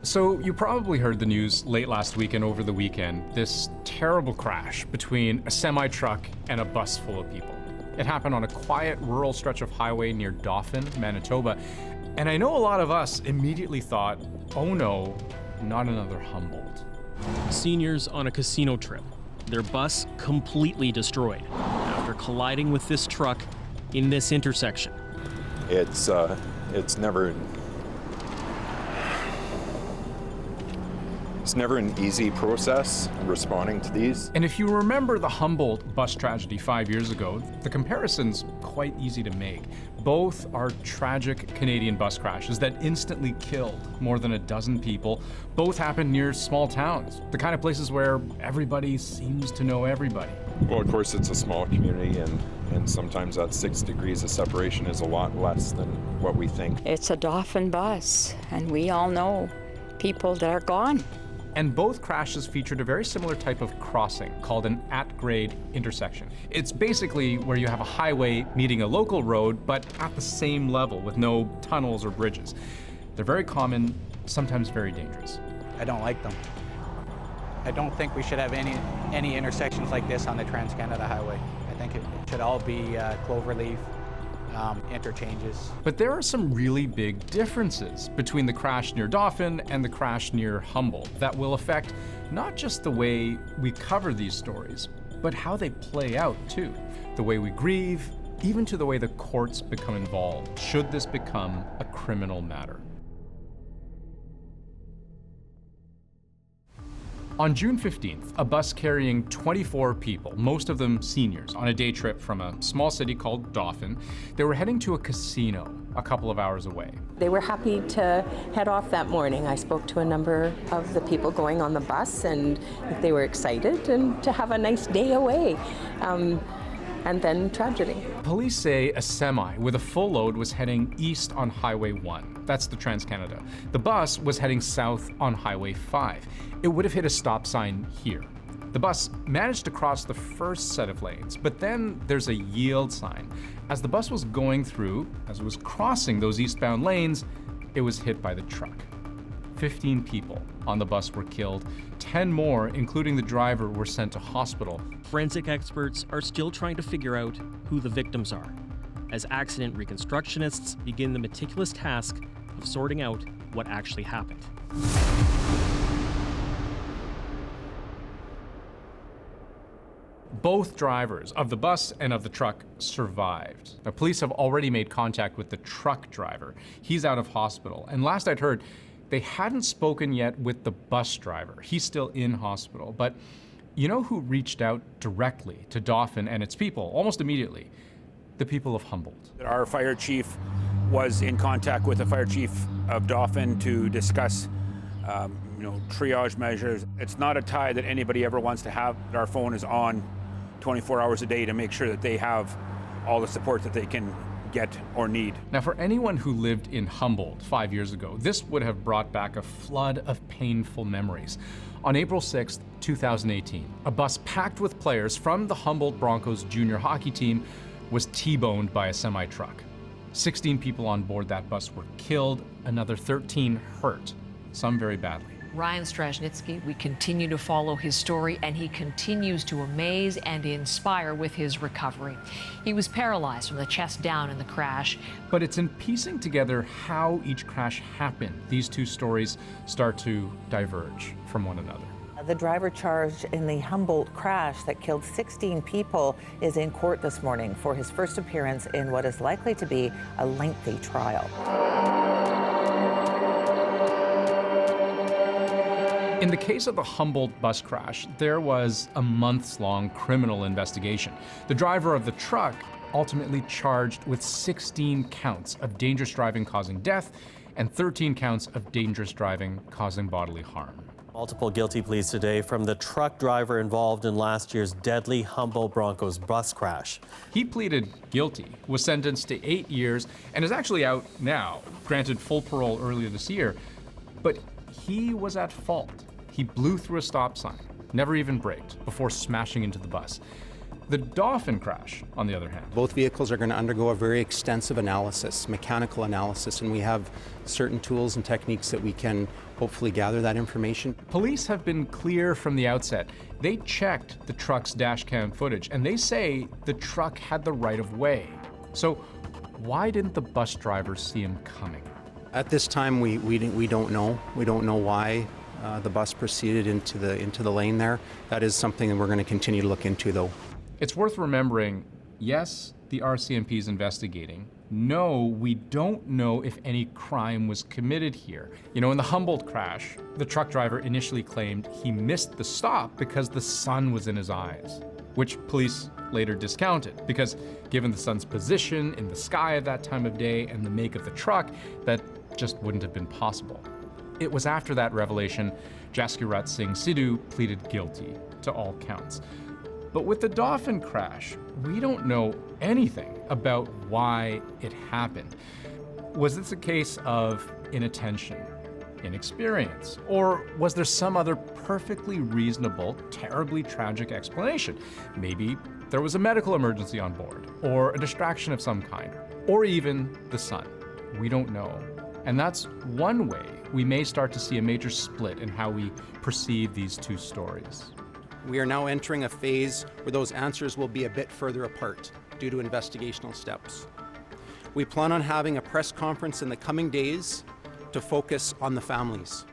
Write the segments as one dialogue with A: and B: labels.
A: So you probably heard the news late last week and over the weekend, this terrible crash between a semi-truck and a bus full of people. It happened on a quiet rural stretch of highway near Dauphin, Manitoba. And I know a lot of us immediately thought, oh no, not another Humboldt.
B: Seniors on a casino trip, their bus completely destroyed after colliding with this truck in this intersection.
C: It's never an easy process responding to these.
A: And if you remember the Humboldt bus tragedy 5 years ago, the comparison's quite easy to make. Both are tragic Canadian bus crashes that instantly killed more than a dozen people. Both happened near small towns, the kind of places where everybody seems to know everybody.
C: Well, of course, it's a small community, and sometimes that 6 degrees of separation is a lot less than what we think.
D: It's a Dauphin bus, and we all know people that are gone.
A: And both crashes featured a very similar type of crossing called an at-grade intersection. It's basically where you have a highway meeting a local road, but at the same level with no tunnels or bridges. They're very common, sometimes very dangerous.
E: I don't like them. I don't think we should have any intersections like this on the Trans-Canada Highway. I think it should all be cloverleaf interchanges.
A: But there are some really big differences between the crash near Dauphin and the crash near Humboldt that will affect not just the way we cover these stories, but how they play out too. The way we grieve, even to the way the courts become involved, should this become a criminal matter. On June 15th, a bus carrying 24 people, most of them seniors, on a day trip from a small city called Dauphin, they were heading to a casino a couple of hours away.
F: They were happy to head off that morning. I spoke to a number of the people going on the bus, and they were excited and to have a nice day away. And then tragedy.
A: Police say a semi with a full load was heading east on Highway 1. That's the Trans-Canada. The bus was heading south on Highway 5. It would have hit a stop sign here. The bus managed to cross the first set of lanes, but then there's a yield sign. As the bus was going through, as it was crossing those eastbound lanes, it was hit by the truck. 15 people on the bus were killed. 10 more, including the driver, were sent to hospital.
B: Forensic experts are still trying to figure out who the victims are, as accident reconstructionists begin the meticulous task of sorting out what actually happened.
A: Both drivers of the bus and of the truck survived. Now, police have already made contact with the truck driver. He's out of hospital, and last I'd heard, they hadn't spoken yet with the bus driver. He's still in hospital. But you know who reached out directly to Dauphin and its people almost immediately? The people of Humboldt.
G: Our fire chief was in contact with the fire chief of Dauphin to discuss triage measures. It's not a tie that anybody ever wants to have. Our phone is on 24 hours a day to make sure that they have all the support that they can get or need.
A: Now, for anyone who lived in Humboldt 5 years ago, this would have brought back a flood of painful memories. On April 6th, 2018, a bus packed with players from the Humboldt Broncos Junior hockey team was T-boned by a semi-truck. 16 people on board that bus were killed, another 13 hurt, some very badly.
H: Ryan Strasnitsky, we continue to follow his story, and he continues to amaze and inspire with his recovery. He was paralyzed from the chest down in the crash.
A: But it's in piecing together how each crash happened, these two stories start to diverge from one another.
I: The driver charged in the Humboldt crash that killed 16 people is in court this morning for his first appearance in what is likely to be a lengthy trial.
A: In the case of the Humboldt bus crash, there was a months-long criminal investigation. The driver of the truck ultimately charged with 16 counts of dangerous driving causing death and 13 counts of dangerous driving causing bodily harm.
J: Multiple guilty pleas today from the truck driver involved in last year's deadly Humboldt Broncos bus crash.
A: He pleaded guilty, was sentenced to 8 years, and is actually out now, granted full parole earlier this year. But he was at fault. He blew through a stop sign, never even braked, before smashing into the bus. The Dauphin crash, on the other hand.
K: Both vehicles are going to undergo a very extensive analysis, mechanical analysis, and we have certain tools and techniques that we can hopefully gather that information.
A: Police have been clear from the outset. They checked the truck's dash cam footage, and they say the truck had the right of way. So why didn't the bus driver see him coming?
K: At this time, we don't know. We don't know why the bus proceeded into the lane there. That is something that we're going to continue to look into, though.
A: It's worth remembering, yes, the RCMP is investigating. No, we don't know if any crime was committed here. You know, in the Humboldt crash, the truck driver initially claimed he missed the stop because the sun was in his eyes, which police later discounted because given the sun's position in the sky at that time of day and the make of the truck, that just wouldn't have been possible. It was after that revelation, Jaskirat Singh Sidhu pleaded guilty to all counts. But with the Dauphin crash, we don't know anything about why it happened. Was this a case of inattention, inexperience, or was there some other perfectly reasonable, terribly tragic explanation? Maybe there was a medical emergency on board, or a distraction of some kind, or even the sun. We don't know. And that's one way we may start to see a major split in how we perceive these two stories.
K: We are now entering a phase where those answers will be a bit further apart due to investigational steps. We plan on having a press conference in the coming days to focus on the families.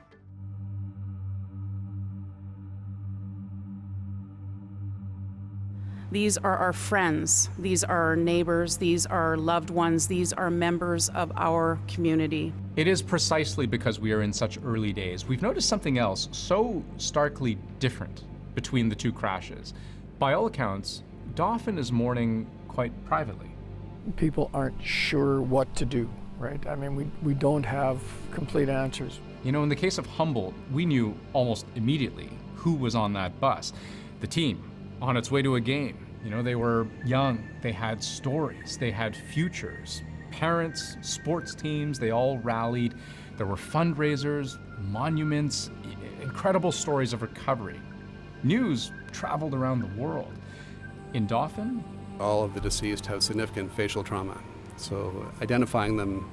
L: These are our friends, these are our neighbors, these are our loved ones, these are members of our community.
A: It is precisely because we are in such early days. We've noticed something else so starkly different between the two crashes. By all accounts, Dauphin is mourning quite privately.
M: People aren't sure what to do, right? I mean, we don't have complete answers.
A: You know, in the case of Humboldt, we knew almost immediately who was on that bus. The team, on its way to a game. You know, they were young, they had stories, they had futures. Parents, sports teams, they all rallied. There were fundraisers, monuments, incredible stories of recovery. News traveled around the world. In Dauphin,
N: all of the deceased have significant facial trauma, so identifying them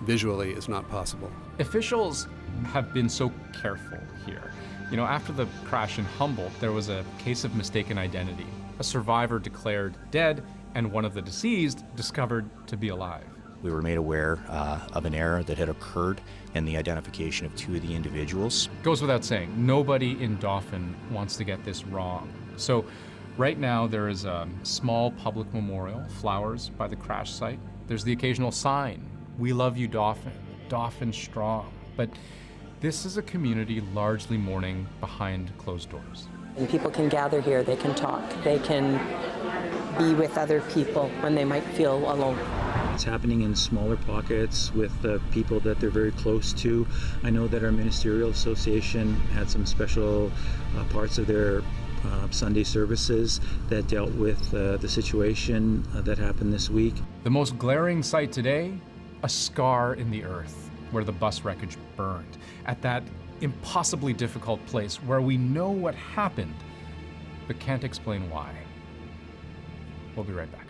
N: visually is not possible.
A: Officials have been so careful here. You know, after the crash in Humboldt, there was a case of mistaken identity. A survivor declared dead, and one of the deceased discovered to be alive.
O: We were made aware of an error that had occurred in the identification of two of the individuals.
A: Goes without saying, nobody in Dauphin wants to get this wrong. So right now there is a small public memorial, flowers by the crash site. There's the occasional sign, "We love you, Dauphin, Dauphin strong." But this is a community largely mourning behind closed doors.
F: And people can gather here, they can talk, they can be with other people when they might feel alone.
P: It's happening in smaller pockets with people that they're very close to. I know that our ministerial association had some special parts of their Sunday services that dealt with the situation that happened this week.
A: The most glaring sight today, a scar in the earth where the bus wreckage burned, at that impossibly difficult place where we know what happened, but can't explain why. We'll be right back.